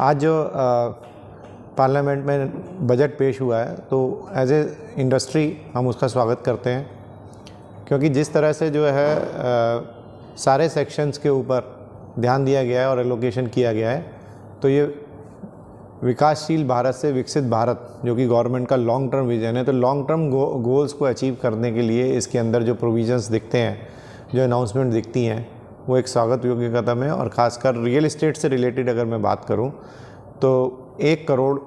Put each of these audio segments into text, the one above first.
आज जो पार्लियामेंट में बजट पेश हुआ है तो एज ए इंडस्ट्री हम उसका स्वागत करते हैं, क्योंकि जिस तरह से जो है सारे सेक्शंस के ऊपर ध्यान दिया गया है और एलोकेशन किया गया है, तो ये विकासशील भारत से विकसित भारत जो कि गवर्नमेंट का लॉन्ग टर्म विजन है, तो लॉन्ग टर्म गोल्स को अचीव करने के लिए इसके अंदर जो प्रोविजंस दिखते हैं, जो अनाउंसमेंट दिखती हैं, वो एक स्वागत योग्य कदम है। और ख़ासकर रियल एस्टेट से रिलेटेड अगर मैं बात करूं तो 1 करोड़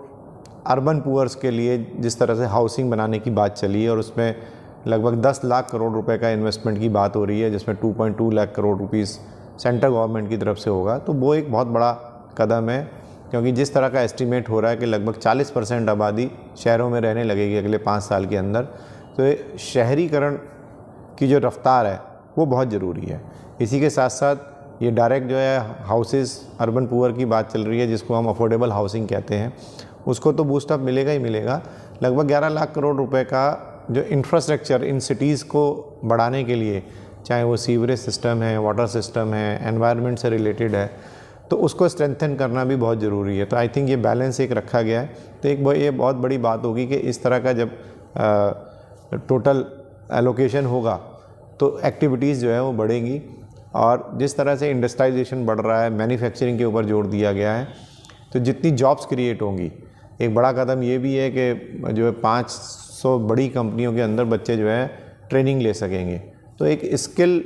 अर्बन पुअर्स के लिए जिस तरह से हाउसिंग बनाने की बात चली है और उसमें लगभग 10 लाख करोड़ रुपए का इन्वेस्टमेंट की बात हो रही है, जिसमें 2.2 lakh crore rupees central government की तरफ से होगा, तो वो एक बहुत बड़ा कदम है। क्योंकि जिस तरह का एस्टिमेट हो रहा है कि लगभग 40% आबादी शहरों में रहने लगेगी अगले 5 साल के अंदर, तो ये शहरीकरण की जो रफ्तार है वो बहुत ज़रूरी है। इसी के साथ साथ ये डायरेक्ट जो है हाउसेस अर्बन पुअर की बात चल रही है, जिसको हम अफोर्डेबल हाउसिंग कहते हैं, उसको तो बूस्टअप मिलेगा ही मिलेगा। लगभग 11 लाख करोड़ रुपए का जो इंफ्रास्ट्रक्चर इन सिटीज़ को बढ़ाने के लिए, चाहे वो सीवरेज सिस्टम है, वाटर सिस्टम है, एनवायरनमेंट से रिलेटेड है, तो उसको स्ट्रेंथन करना भी बहुत ज़रूरी है। तो आई थिंक ये बैलेंस एक रखा गया है। तो ये बहुत बड़ी बात होगी कि इस तरह का जब टोटल एलोकेशन होगा तो एक्टिविटीज़ जो है वो बढ़ेंगी। और जिस तरह से इंडस्ट्रियलाइजेशन बढ़ रहा है, मैन्युफैक्चरिंग के ऊपर जोर दिया गया है, तो जितनी जॉब्स क्रिएट होंगी, एक बड़ा कदम ये भी है कि जो है 500 बड़ी कंपनियों के अंदर बच्चे जो है ट्रेनिंग ले सकेंगे। तो एक स्किल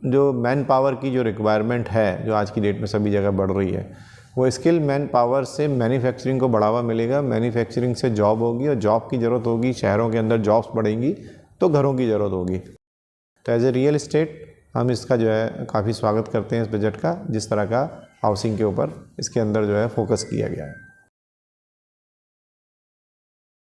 जो मैन पावर की जो रिक्वायरमेंट है, जो आज की डेट में सभी जगह बढ़ रही है, वो स्किल मैन पावर से मैन्युफैक्चरिंग को बढ़ावा मिलेगा, मैन्युफैक्चरिंग से जॉब होगी और जॉब की ज़रूरत होगी, शहरों के अंदर जॉब्स बढ़ेंगी तो घरों की ज़रूरत होगी। तो एज ए रियल एस्टेट हम इसका जो है काफ़ी स्वागत करते हैं इस बजट का, जिस तरह का हाउसिंग के ऊपर इसके अंदर जो है फोकस किया गया है।